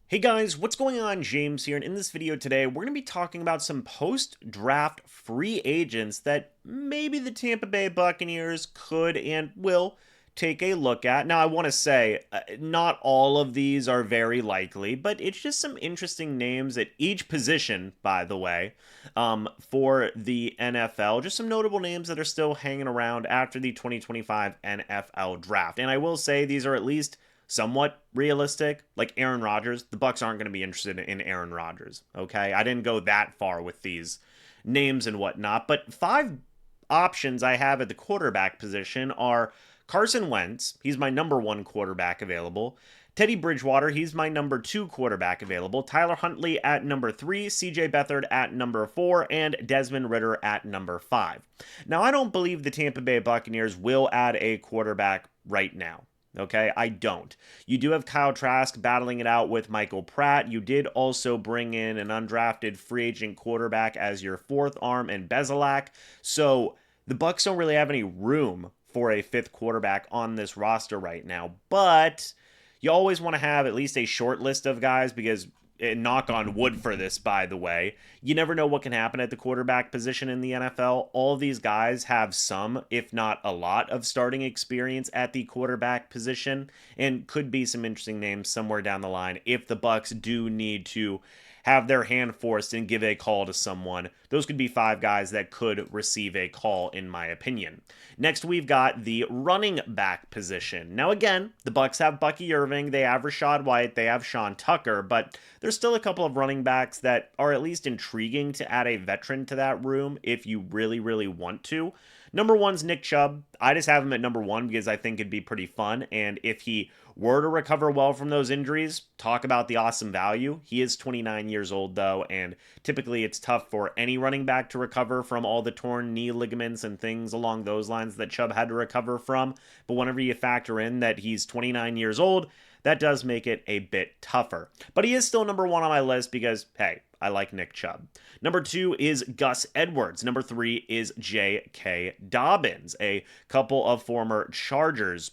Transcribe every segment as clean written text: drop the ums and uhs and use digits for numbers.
Hey guys, what's going on? James here, and in this video today, we're going to be talking about some post-draft free agents that maybe the Tampa Bay Buccaneers could and will take a look at. Now, I want to say, not all of these are very likely, but it's just some interesting names at each position, by the way, for the NFL. Just some notable names that are still hanging around after the 2025 NFL draft. And I will say these are at least somewhat realistic. Like Aaron Rodgers, the Bucs aren't going to be interested in Aaron Rodgers. Okay, I didn't go that far with these names and whatnot, but five options I have at the quarterback position are Carson Wentz. He's my number one quarterback available. Teddy Bridgewater, he's my number two quarterback available. Tyler Huntley at number three, CJ Beathard at number four, and Desmond Ridder at number five. Now, I don't believe the Tampa Bay Buccaneers will add a quarterback right now. Okay, I don't. You do have Kyle Trask battling it out with Michael Pratt. You did also bring in an undrafted free agent quarterback as your fourth arm in Bezalak. So the Bucs don't really have any room for a fifth quarterback on this roster right now. But you always want to have at least a short list of guys because knock on wood for this, by the way. You never know what can happen at the quarterback position in the NFL. All of these guys have some, if not a lot, of starting experience at the quarterback position and could be some interesting names somewhere down the line if the Bucs do need to have their hand forced and give a call to someone. Those could be five guys that could receive a call, in my opinion. Next, we've got the running back position. Now, again, the Bucs have Bucky Irving, they have Rachaad White, they have Sean Tucker, but there's still a couple of running backs that are at least intriguing to add a veteran to that room if you really, really want to. Number one's Nick Chubb. I just have him at number one because I think it'd be pretty fun. And if he were to recover well from those injuries, talk about the awesome value. He is 29 years old, though, and typically it's tough for any running back to recover from all the torn knee ligaments and things along those lines that Chubb had to recover from. But whenever you factor in that he's 29 years old, that does make it a bit tougher. But he is still number one on my list because, hey, I like Nick Chubb. Number two is Gus Edwards. Number three is J.K. Dobbins, a couple of former Chargers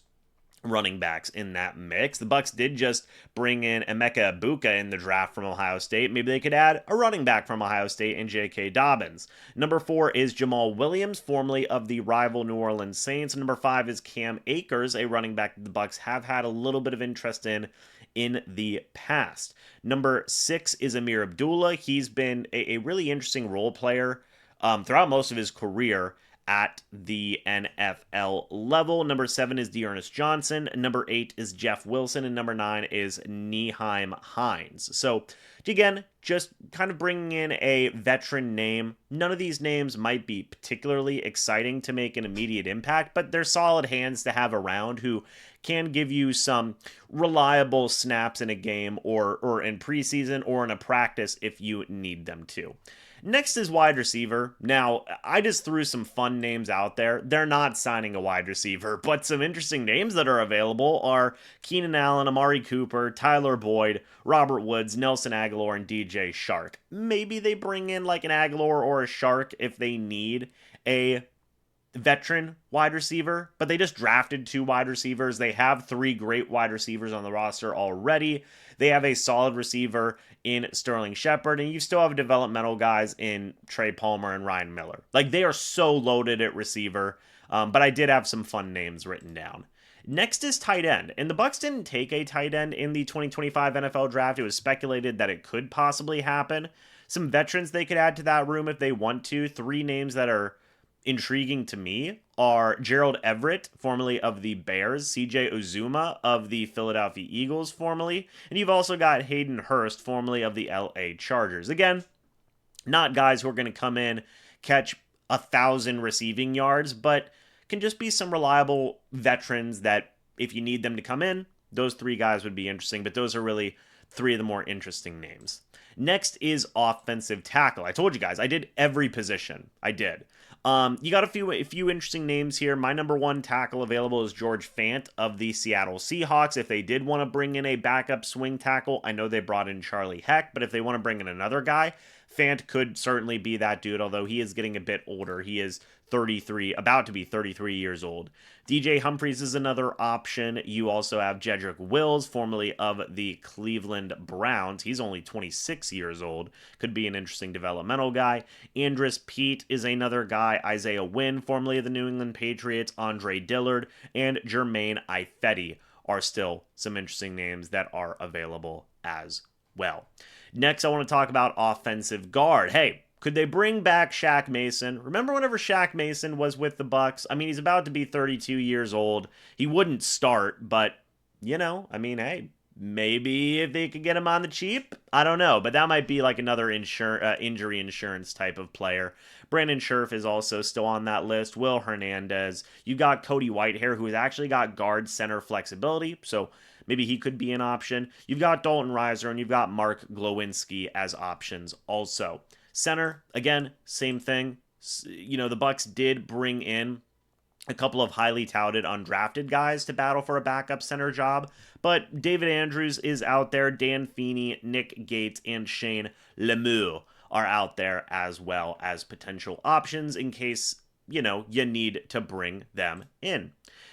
running backs in that mix. The Bucs did just bring in Emeka Egbuka in the draft from Ohio State. Maybe they could add a running back from Ohio State in J.K. Dobbins. Number four is Jamal Williams, formerly of the rival New Orleans Saints. Number five is Cam Akers, a running back that the Bucs have had a little bit of interest in the past. Number six is Amir Abdullah. He's been a really interesting role player throughout most of his career at the NFL level. Number seven is Dearness Johnson. Number eight is Jeff Wilson. And number nine is Nyheim Hines. So, again, just kind of bringing in a veteran name. None of these names might be particularly exciting to make an immediate impact, but they're solid hands to have around who can give you some reliable snaps in a game or in preseason or in a practice if you need them to. Next is wide receiver. Now, I just threw some fun names out there. They're not signing a wide receiver, but some interesting names that are available are Keenan Allen, Amari Cooper, Tyler Boyd, Robert Woods, Nelson Aguilar, and DJ Shark. Maybe they bring in like an Aguilar or a Shark if they need a veteran wide receiver, but they just drafted two wide receivers. They have three great wide receivers on the roster already. They have a solid receiver in Sterling Shepard, and you still have developmental guys in Trey Palmer and Ryan Miller. Like, they are so loaded at receiver, but I did have some fun names written down. Next is tight end, and the Bucs didn't take a tight end in the 2025 NFL draft. It was speculated that it could possibly happen. Some veterans they could add to that room if they want to. Three names that are intriguing to me are Gerald Everett, formerly of the Bears, CJ Uzuma of the Philadelphia Eagles, formerly, and you've also got Hayden Hurst, formerly of the LA Chargers. Again, not guys who are going to come in, catch 1,000 receiving yards, but can just be some reliable veterans that if you need them to come in, those three guys would be interesting, but those are really three of the more interesting names. Next is offensive tackle. I told you guys, I did every position. I did. You got a few interesting names here. My number one tackle available is George Fant of the Seattle Seahawks. If they did want to bring in a backup swing tackle, I know they brought in Charlie Heck, but if they want to bring in another guy, Fant could certainly be that dude, although he is getting a bit older. He is 33, about to be 33 years old. DJ Humphries is another option. You also have Jedrick Wills, formerly of the Cleveland Browns. He's only 26 years old. Could be an interesting developmental guy. Andrus Peat is another guy. Isaiah Wynn, formerly of the New England Patriots. Andre Dillard and Jermaine Ifedi are still some interesting names that are available as well. Next, I want to talk about offensive guard. Hey, could they bring back Shaq Mason? Remember whenever Shaq Mason was with the Bucs? I mean, he's about to be 32 years old. He wouldn't start, but, hey, maybe if they could get him on the cheap, I don't know. But that might be like another injury insurance type of player. Brandon Scherf is also still on that list. Will Hernandez. You got Cody Whitehair, who has actually got guard center flexibility, so maybe he could be an option. You've got Dalton Reiser, and you've got Mark Glowinski as options also. Center, again, same thing. The Bucs did bring in a couple of highly touted undrafted guys to battle for a backup center job, but David Andrews is out there. Dan Feeney, Nick Gates, and Shane Lemieux are out there as well as potential options in case, you need to bring them in.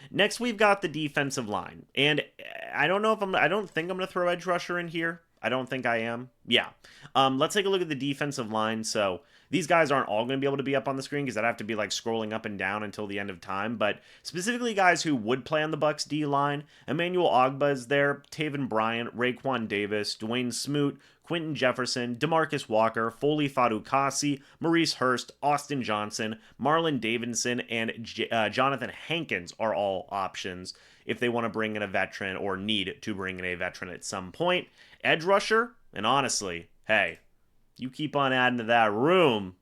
Next, we've got the defensive line, and I don't think I'm going to throw edge rusher in here. I don't think I am. Yeah. Let's take a look at the defensive line. So these guys aren't all going to be able to be up on the screen because I'd have to be like scrolling up and down until the end of time. But specifically guys who would play on the Bucs D line. Emmanuel Ogbah is there. Taven Bryan, Raekwon Davis, Dwayne Smoot, Quentin Jefferson, DeMarcus Walker, Foley Fatukasi, Maurice Hurst, Austin Johnson, Marlon Davidson, and Jonathan Hankins are all options if they want to bring in a veteran or need to bring in a veteran at some point. Edge rusher, and honestly, hey, you keep on adding to that room,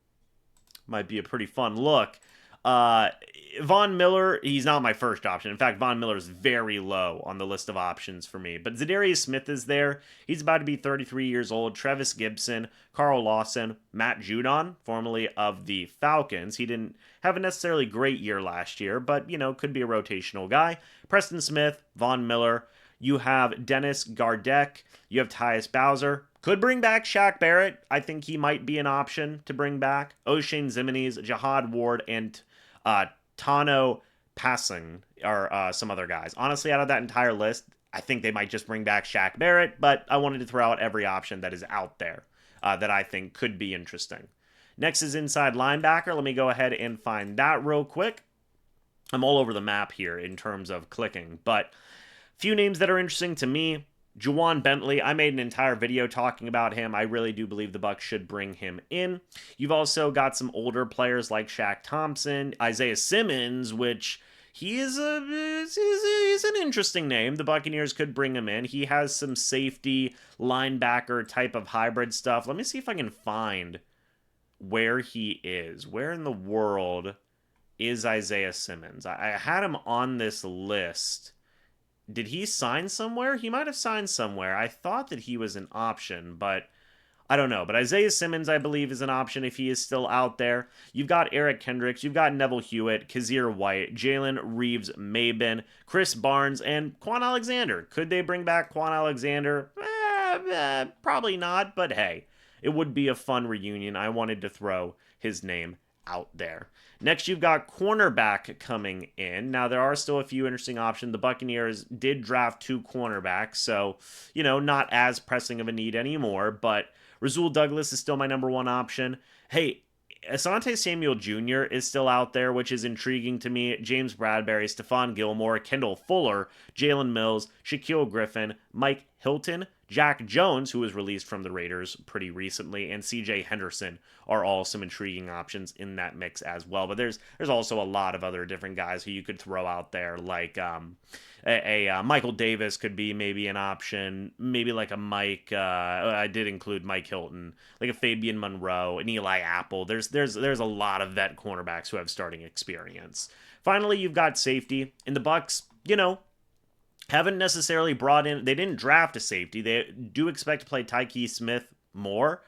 might be a pretty fun look. Von Miller, he's not my first option. In fact, Von Miller is very low on the list of options for me. But Zadarius Smith is there. He's about to be 33 years old. Trevis Gibson, Carl Lawson, Matt Judon, formerly of the Falcons. He didn't have a necessarily great year last year, but, could be a rotational guy. Preston Smith, Von Miller. You have Dennis Gardeck. You have Tyus Bowser. Could bring back Shaq Barrett. I think he might be an option to bring back. O'Shane Ximenes, Jihad Ward, and Tano Passing are some other guys. Honestly, out of that entire list, I think they might just bring back Shaq Barrett, but I wanted to throw out every option that is out there that I think could be interesting. Next is inside linebacker. Let me go ahead and find that real quick. I'm all over the map here in terms of clicking, but few names that are interesting to me. Juwan Bentley, I made an entire video talking about him. I really do believe the Bucs should bring him in. You've also got some older players like Shaq Thompson, Isaiah Simmons, which he's an interesting name. The Buccaneers could bring him in. He has some safety, linebacker type of hybrid stuff. Let me see if I can find where he is. Where in the world is Isaiah Simmons? I had him on this list. Did he sign somewhere? He might have signed somewhere. I thought that he was an option, but I don't know. But Isaiah Simmons, I believe, is an option if he is still out there. You've got Eric Kendricks. You've got Neville Hewitt, Kazir White, Jalen Reeves-Maybin, Chris Barnes, and Quan Alexander. Could they bring back Quan Alexander? Probably not, but hey, it would be a fun reunion. I wanted to throw his name out there. Next, you've got cornerback coming in. Now, there are still a few interesting options. The Buccaneers did draft 2 cornerbacks, so, not as pressing of a need anymore, but Rasul Douglas is still my number 1 option. Hey, Asante Samuel Jr. is still out there, which is intriguing to me. James Bradbury, Stephon Gilmore, Kendall Fuller, Jalen Mills, Shaquille Griffin, Mike Hilton, Jack Jones, who was released from the Raiders pretty recently, and CJ Henderson are all some intriguing options in that mix as well. But there's also a lot of other different guys who you could throw out there, like Michael Davis could be maybe an option, maybe like a Mike. I did include Mike Hilton, like a Fabian Monroe, an Eli Apple. There's a lot of vet cornerbacks who have starting experience. Finally, you've got safety in the Bucs. Haven't necessarily brought in, they didn't draft a safety. They do expect to play Tyke Smith more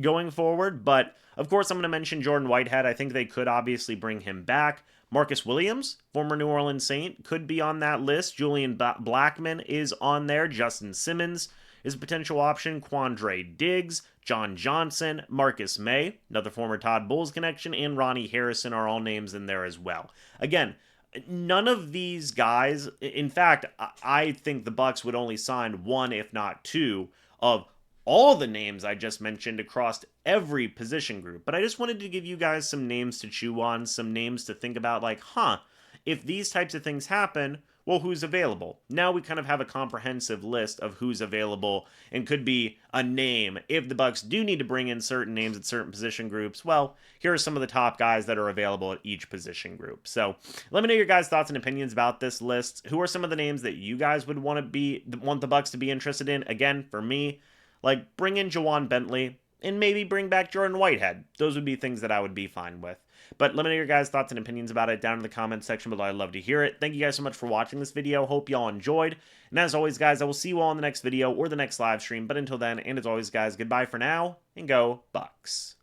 going forward, but of course I'm going to mention Jordan Whitehead. I think they could obviously bring him back. Marcus Williams, former New Orleans Saint, could be on that list. Julian Blackman is on there. Justin Simmons, is a potential option. Quandre Diggs, John Johnson, Marcus May, another former Todd Bowles connection, and Ronnie Harrison are all names in there as well. Again, none of these guys, in fact, I think the Bucs would only sign one, if not two, of all the names I just mentioned across every position group. But I just wanted to give you guys some names to chew on, some names to think about, like, if these types of things happen, well, who's available? Now we kind of have a comprehensive list of who's available and could be a name. If the Bucs do need to bring in certain names at certain position groups, well, here are some of the top guys that are available at each position group. So let me know your guys' thoughts and opinions about this list. Who are some of the names that you guys would want the Bucs to be interested in? Again, for me, like, bring in Jawan Bentley and maybe bring back Jordan Whitehead. Those would be things that I would be fine with. But let me know your guys' thoughts and opinions about it down in the comments section below. I'd love to hear it. Thank you guys so much for watching this video. Hope y'all enjoyed. And as always, guys, I will see you all in the next video or the next live stream. But until then, and as always, guys, goodbye for now, and go Bucs.